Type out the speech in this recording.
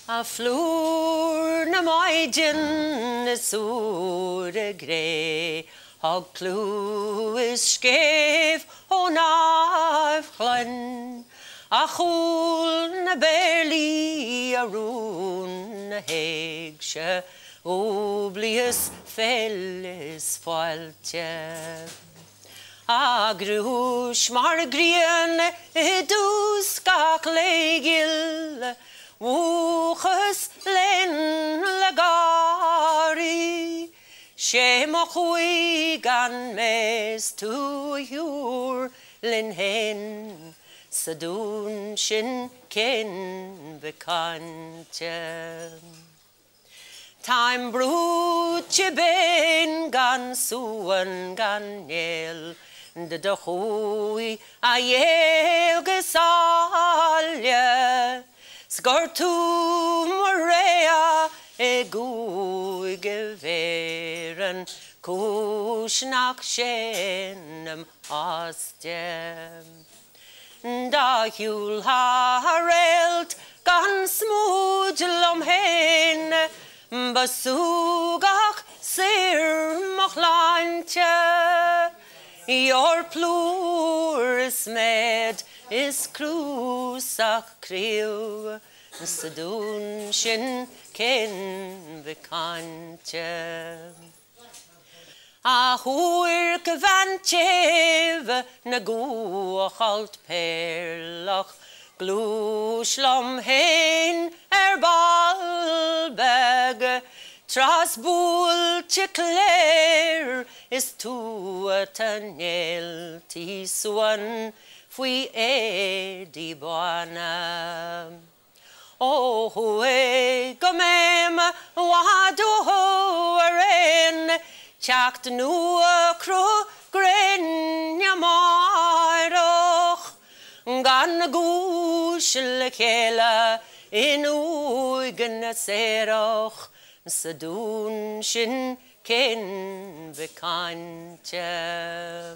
A flúr na maidin na súra gré, hog clú is scéf ó náimh chlann, a chúl na berlí a rún na héigse, óblias fellis fáilte. A grúis mar grian I dús gach leigil, Wúchas len le gari, sé mo chuig an mes tú hiúr len hen, sa dún sin cin becante. Time brúte ben gan súan gan nel, de do chuí a dhéilgus áile, Sgortú Maria gúige veran cúsnach sinnam hastem. Da hiúl harelt gan smúdlom hen, basúgach sir mach lainte. Your plúr is med is crúsach criw, sa dún sin cin becante. A hwyr gyfantef na gwachalt perlach, glúslom hen balbeg, tras búl te cléir is tú a tanel tí suan fui di buana. O hwe gomem wadu hoaren, chacht nu a cro gren yamaroch, gan gúis le chéile in uigen seroch, sa dún sin cin becante.